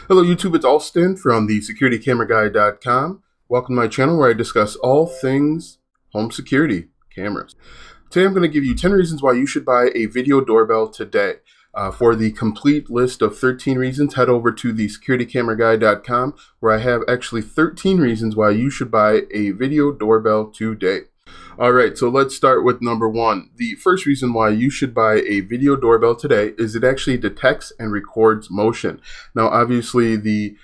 Hello YouTube, it's Alston from the securitycameraguy.com. Welcome to my channel where I discuss all things home security cameras. Today I'm going to give you 10 reasons why you should buy a video doorbell today. For the complete list of 13 reasons, head over to the securitycameraguy.com where I have actually 13 reasons why you should buy a video doorbell today. Alright, so let's start with number one. The first reason why you should buy a video doorbell today is it actually detects and records motion. Now obviously the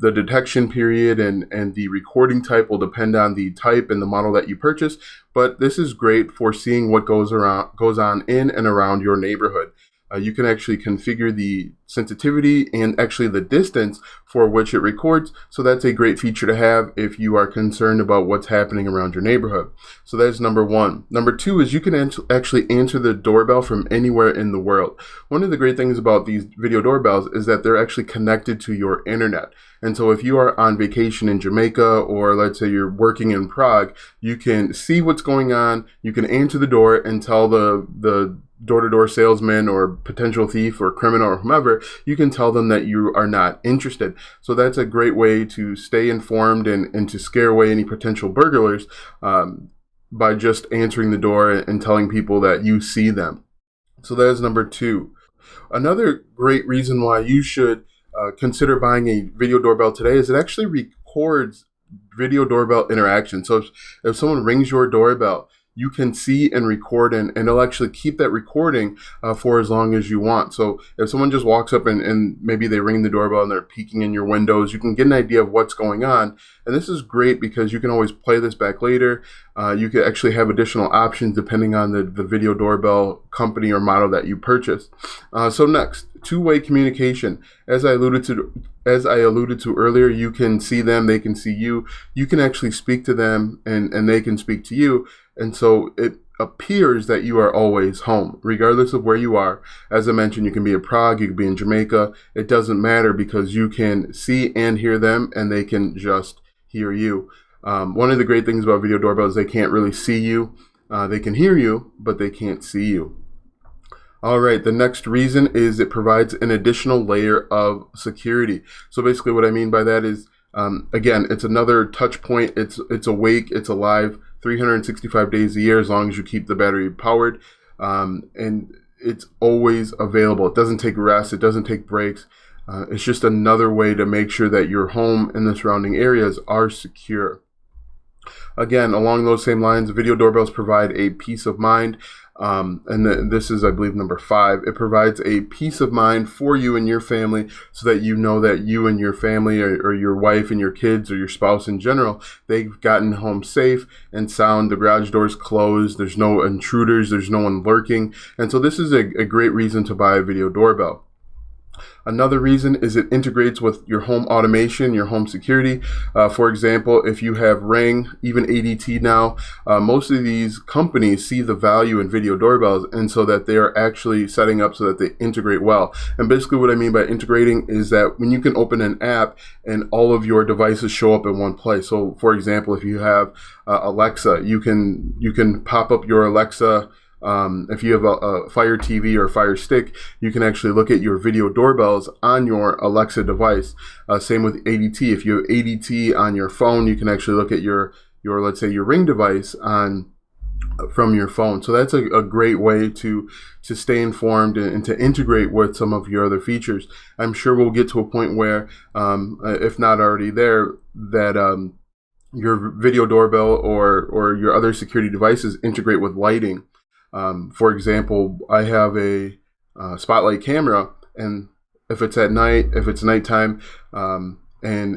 detection period and the recording type will depend on the type and the model that you purchase, but this is great for seeing what goes on in and around your neighborhood. You can actually configure the sensitivity and actually the distance for which it records. So that's a great feature to have if you are concerned about what's happening around your neighborhood. So that's number one. Number two is you can actually answer the doorbell from anywhere in the world. One of the great things about these video doorbells is that they're actually connected to your internet. And so if you are on vacation in Jamaica, or let's say you're working in Prague, you can see what's going on. You can answer the door and tell the door-to-door salesman or potential thief or criminal or whomever, you can tell them that you are not interested. So that's a great way to stay informed and to scare away any potential burglars by just answering the door and telling people that you see them. So that is number two. Another great reason why you should consider buying a video doorbell today is it actually records video doorbell interaction. So if someone rings your doorbell, you can see and record, and it'll actually keep that recording for as long as you want. So if someone just walks up and maybe they ring the doorbell and they're peeking in your windows, you can get an idea of what's going on. And this is great because you can always play this back later. You can actually have additional options depending on the video doorbell company or model that you purchase. So next, two-way communication. As I alluded to earlier, you can see them, they can see you. You can actually speak to them and they can speak to you. And so it appears that you are always home, regardless of where you are. As I mentioned, you can be in Prague, you can be in Jamaica. It doesn't matter because you can see and hear them and they can just hear you. One of the great things about video doorbells, they can't really see you. They can hear you, but they can't see you. All right, the next reason is it provides an additional layer of security. So basically what I mean by that is, again, it's another touch point. It's awake, it's alive 365 days a year as long as you keep the battery powered. And it's always available. It doesn't take rest, it doesn't take breaks. It's just another way to make sure that your home and the surrounding areas are secure. Again, along those same lines, video doorbells provide a peace of mind. This is, I believe, number 5. It provides a peace of mind for you and your family so that you know that you and your family or your wife and your kids or your spouse in general, they've gotten home safe and sound. The garage door's closed. There's no intruders. There's no one lurking. And so this is a great reason to buy a video doorbell. Another reason is it integrates with your home automation, your home security. For example, if you have Ring, even ADT now, most of these companies see the value in video doorbells, and so that they are actually setting up so that they integrate well. And basically what I mean by integrating is that when you can open an app and all of your devices show up in one place. So for example, if you have Alexa, you can pop up your Alexa. If you have a Fire TV or Fire Stick, you can actually look at your video doorbells on your Alexa device. Same with ADT. If you have ADT on your phone, you can actually look at your let's say your Ring device from your phone. So that's a great way to stay informed and to integrate with some of your other features. I'm sure we'll get to a point where, if not already there, that your video doorbell or your other security devices integrate with lighting. For example, I have a spotlight camera, and if it's at night, if it's nighttime, and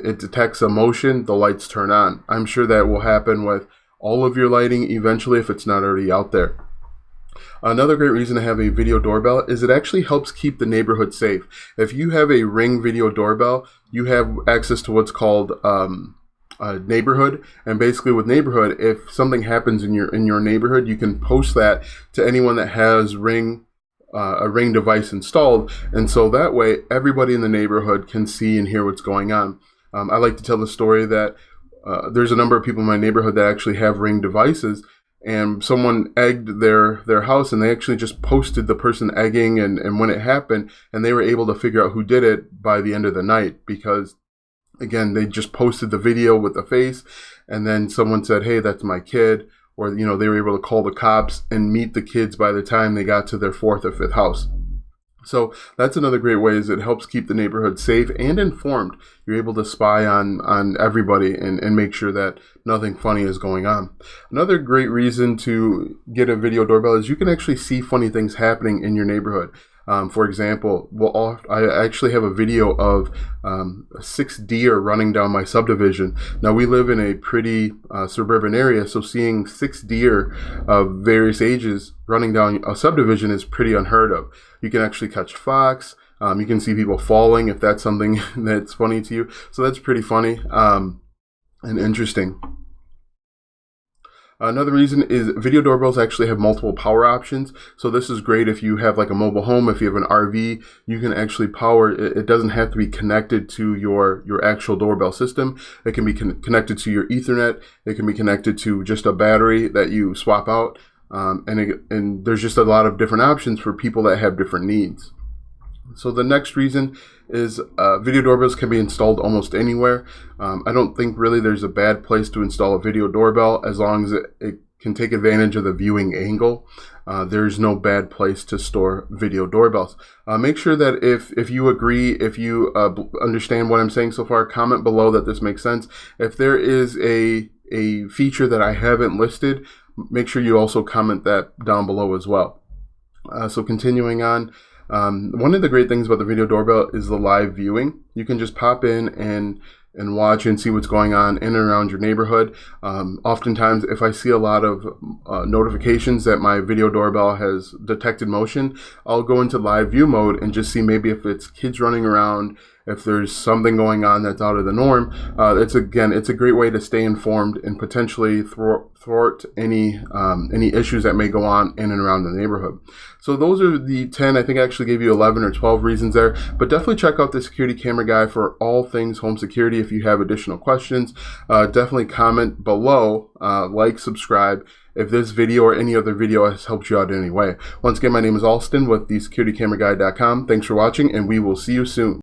it detects a motion, the lights turn on. I'm sure that will happen with all of your lighting eventually if it's not already out there. Another great reason to have a video doorbell is it actually helps keep the neighborhood safe. If you have a Ring video doorbell, you have access to what's called neighborhood, and basically with neighborhood, if something happens in your neighborhood, you can post that to anyone that has a Ring device installed, and so that way everybody in the neighborhood can see and hear what's going on. I like to tell the story that there's a number of people in my neighborhood that actually have Ring devices, and someone egged their house, and they actually just posted the person egging and when it happened, and they were able to figure out who did it by the end of the night, because again, they just posted the video with the face, and then someone said, hey, that's my kid, or they were able to call the cops and meet the kids by the time they got to their fourth or fifth house. So that's another great way, is it helps keep the neighborhood safe and informed. You're able to spy on everybody and make sure that nothing funny is going on. Another great reason to get a video doorbell is you can actually see funny things happening in your neighborhood. For example, I actually have a video of 6 deer running down my subdivision. Now, we live in a pretty suburban area, so seeing 6 deer of various ages running down a subdivision is pretty unheard of. You can actually catch fox. You can see people falling, if that's something that's funny to you. So that's pretty funny and interesting. Another reason is video doorbells actually have multiple power options. So this is great if you have like a mobile home. If you have an RV, you can actually power it. It doesn't have to be connected to your actual doorbell system. It can be connected to your Ethernet. It can be connected to just a battery that you swap out. And there's just a lot of different options for people that have different needs. So the next reason is video doorbells can be installed almost anywhere. I don't think really there's a bad place to install a video doorbell, as long as it can take advantage of the viewing angle. There's no bad place to store video doorbells. Make sure that if you agree, if you understand what I'm saying so far, comment below that this makes sense. If there is a feature that I haven't listed, make sure you also comment that down below as well. So continuing on, one of the great things about the video doorbell is the live viewing. You can just pop in and watch and see what's going on in and around your neighborhood. Oftentimes, if I see a lot of notifications that my video doorbell has detected motion, I'll go into live view mode and just see maybe if it's kids running around, if there's something going on that's out of the norm. It's a great way to stay informed and potentially thwart any issues that may go on in and around the neighborhood. So those are the 10. I think I actually gave you 11 or 12 reasons there, but definitely check out the security camera guy for all things home security. If you have additional questions, definitely comment below, like, subscribe if this video or any other video has helped you out in any way. Once again, my name is Alston with thesecuritycameraguy.com. Thanks for watching, and we will see you soon.